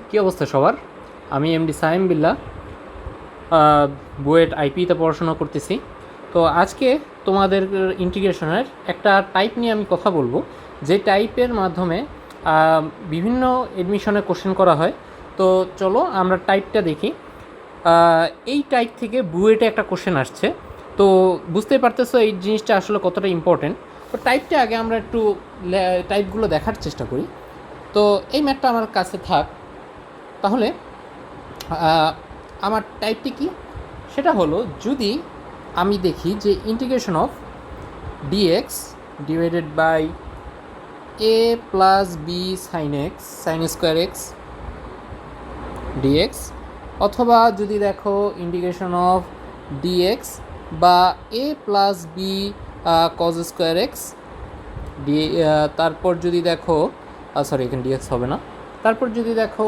কী অবস্থা সবার? আমি এমডি সাইম বিল্লাহ, বুয়েট আইপিতে পড়াশোনা করতেছি। তো আজকে তোমাদের ইন্টিগ্রেশনের একটা টাইপ নিয়ে আমি কথা বলবো, যে টাইপের মাধ্যমে বিভিন্ন এডমিশনে কোশ্চেন করা হয়। তো চলো আমরা টাইপটা দেখি। এই টাইপ থেকে বুয়েটে একটা কোশ্চেন আসছে, তো বুঝতেই পারতেছো এই জিনিসটা আসলে কতটা ইম্পর্টেন্ট। তো টাইপটা আগে আমরা একটু টাইপগুলো দেখার চেষ্টা করি। তো এই ম্যাথটা আমার কাছে থাক। তাহলে আমার টাইপটি কি, সেটা হলো যদি আমি দেখি যে integration of DX divided by A plus B sine X sine square X DX, অথবা যদি দেখো ইন্টিগ্রেশন অফ ডিএক্স বা A plus B cos square X D, তারপর যদি দেখো সরি এখানে ডিএক্স হবে না, তারপর যদি দেখো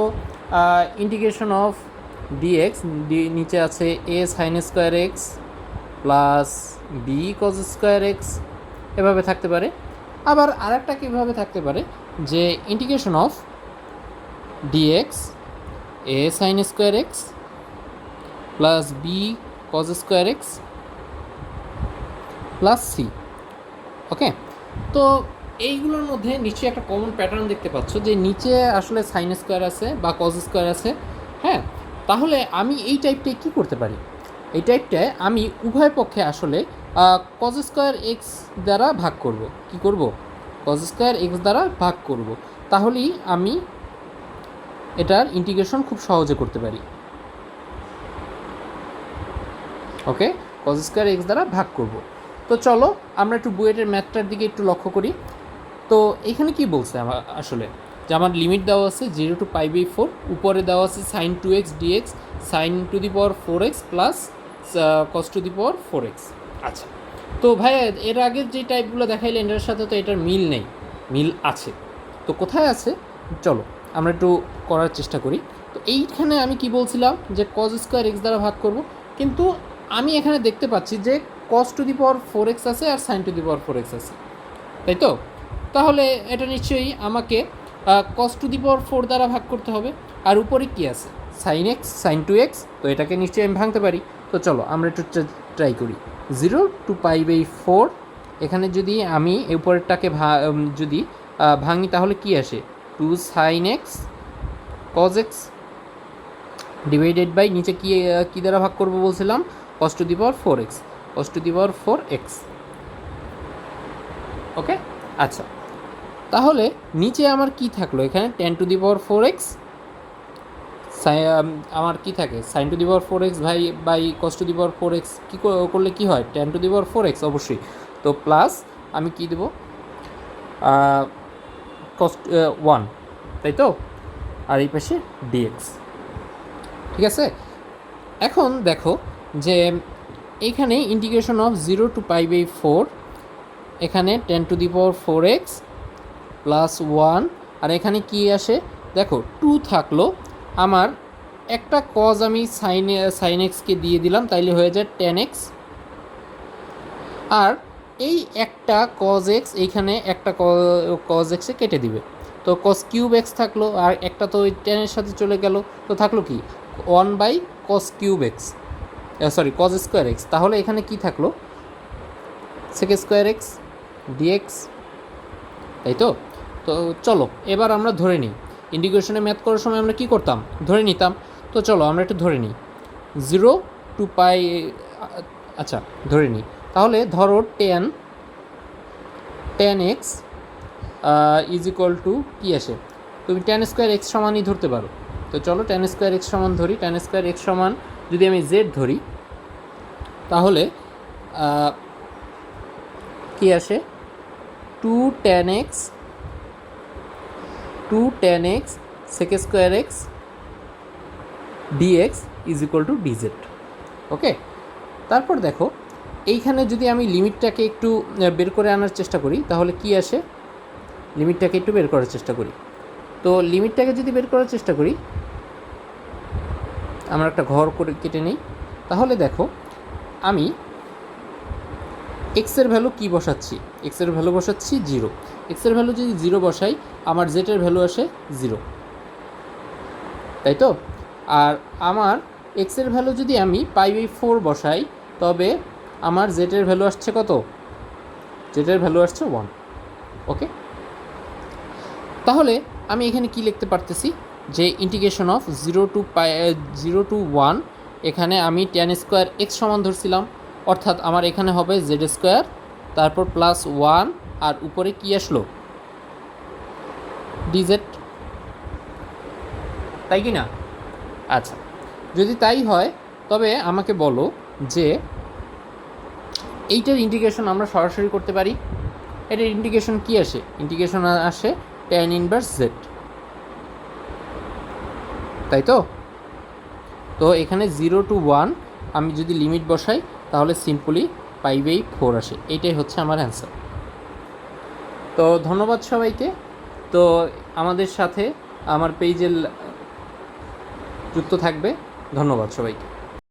ইন্টিগ্রেশন অফ ডিএক্স নিচে আছে A sine square X plus B cos square X, এভাবে থাকতে পারে। আবার আরেকটা কীভাবে থাকতে পারে যে integration of DX A sine square X plus B cos square X plus C. Okay, তো এইগুলোর মধ্যে নিচে একটা কমন প্যাটার্ন দেখতে পাচ্ছ যে নিচে আসলে সাইন স্কোয়ার আছে বা কজ স্কোয়ার আছে। হ্যাঁ, তাহলে আমি এই টাইপটায় কী করতে পারি? এই টাইপটায় আমি উভয় পক্ষে আসলে কজ স্কোয়ার এক্স দ্বারা ভাগ করব। কি করব? কজ স্কোয়ার এক্স দ্বারা ভাগ করব, তাহলেই আমি এটার ইন্টিগ্রেশন খুব সহজে করতে পারি। ওকে, কজ স্কোয়ার এক্স দ্বারা ভাগ করব। তো চলো আমরা একটু বুয়েটের ম্যাথটার দিকে একটু লক্ষ্য করি। তো এখানে কি বলছে আমার আসলে, যে আমার লিমিট দেওয়া আছে 0 to π/4, উপরে দেওয়া আছে sine 2x dx sine to the power 4x plus cos to the power 4x। আচ্ছা, তো ভাই এর আগের যে টাইপগুলো দেখাইলেন এটার সাথে তো এটার মিল নেই, মিল আছে। তো কোথায় আছে চলো আমরা একটু করার চেষ্টা করি। তো এইখানে আমি কি বলছিলাম যে কজ স্কোয়ার এক্স দ্বারা ভাগ করব, কিন্তু আমি এখানে দেখতে পাচ্ছি যে কস টু দি পাওয়ার 4x আছে আর sign to the power 4x আছে, তাই তো? তাহলে এটা নিশ্চয়ই আমাকে কস টু দি পাওয়ার 4 দ্বারা ভাগ করতে হবে। আর উপরে কি আছে? সাইন এক্স সাইন 2x, তো এটাকে নিশ্চয়ই আমি ভাঙতে পারি। তো চলো আমরা একটু ট্রাই করি। 0 to π/4, এখানে যদি আমি উপরেরটাকে যদি ভাঙি তাহলে কি আসে? 2 sine x cos x divided by নিচে কি দ্বারা ভাগ করবো বলছিলাম? কস to the power 4x, cos to the power 4x। ওকে, আচ্ছা, তাহলে নিচে আমার কি থাকলো? এখানে 10 টু দি পাওয়ার 4x, আমার কি থাকে? Sine to the power 4x by cos to the power 4x কী করলে কি হয়? 10 টু দি পাওয়ার 4x অবশ্যই। তো প্লাস আমি কি দেবো? কস 1, তাই তো? আর এই পাশে ডিএক্স। ঠিক আছে, এখন দেখো যে এইখানে ইন্টিগ্রেশন অফ 0 to π/4, এখানে 10 two the power 4x plus 1, আর এখানে কি আসে দেখো 2 থাকলো। আমার একটা কজ আমি সাইন এক্সকে দিয়ে দিলাম, তাইলে হয়ে যায় 10x। আর এই একটা কজ এক্স এইখানে একটা কজ এক্সে কেটে দিবে, তো কস কিউব এক্স থাকলো, আর একটা তো ওই 10-এর সাথে চলে গেল, তো থাকলো কি 1/cos cube x, sorry cause square x. তাহলে এখানে কি থাকলো? সেক স্কোয়ার এক্স ডিএক্স, তাই তো? তো চলো এবার আমরা ধরে নিই, ইন্টিগ্রেশনে ম্যাথ করার সময় আমরা কি করতাম? ধরে নিতাম। তো চলো আমরা একটু ধরে নিই 0 to π, আচ্ছা ধরে নিই। তাহলে ধরো 10x ইজ ইকুয়াল টু কী আসে? তুমি 10 স্কোয়ার এক্স সমানই ধরতে পারো। তো চলো 10 স্কোয়ার এক্স সমান ধরি। 10 স্কোয়ার এক্স সমান যদি আমি জেড ধরি তাহলে কি আসে? 2 tan x sec square x dx is equal to dz. Okay, তারপর দেখো এইখানে যদি আমি লিমিটটাকে একটু বের করে আনার চেষ্টা করি তাহলে কি আসে? লিমিটটাকে একটু বের করার চেষ্টা করি। তো লিমিটটাকে যদি বের করার চেষ্টা করি, আমরা একটা ঘর করে কেটে নিই। তাহলে দেখো আমি এক্সের ভ্যালু কি বসাচ্ছি? এক্সের ভ্যালু বসাচ্ছি 0। এক্সের ভ্যালু যদি 0 বসাই আমার জেটের ভ্যালু আসে 0। তাই তো? আর আমার এক্সের ভ্যালু যদি আমি π/4 বসাই, তবে আমার জেটের ভ্যালু আসছে কত? জেটের ভ্যালু আসছে 1। ওকে, তাহলে আমি এখানে কি লিখতে পারতেছি যে ইন্টিগ্রেশন অফ 0 to 1, এখানে আমি tan² x সমান ধরছিলাম, অর্থাৎ আমার এখানে হবে z², তারপর +1, আর উপরে কি আসলো? dz, তাই কি না? আচ্ছা, যদি তাই হয় তবে আমাকে বলো যে এইটার ইন্টিগ্রেশন আমরা সরাসরি করতে পারি। এটার ইন্টিগ্রেশন কি আসে? ইন্টিগ্রেশন আসে tan−1z, তাই তো? তো এখানে 0 to 1 আমি যদি লিমিট বসাই তাহলে সিম্পলি π/4 আসে। এইটাই হচ্ছে আমার অ্যান্সার। তো ধন্যবাদ সবাইকে। তো আমাদের সাথে আমার পেজে যুক্ত থাকবে। ধন্যবাদ সবাইকে।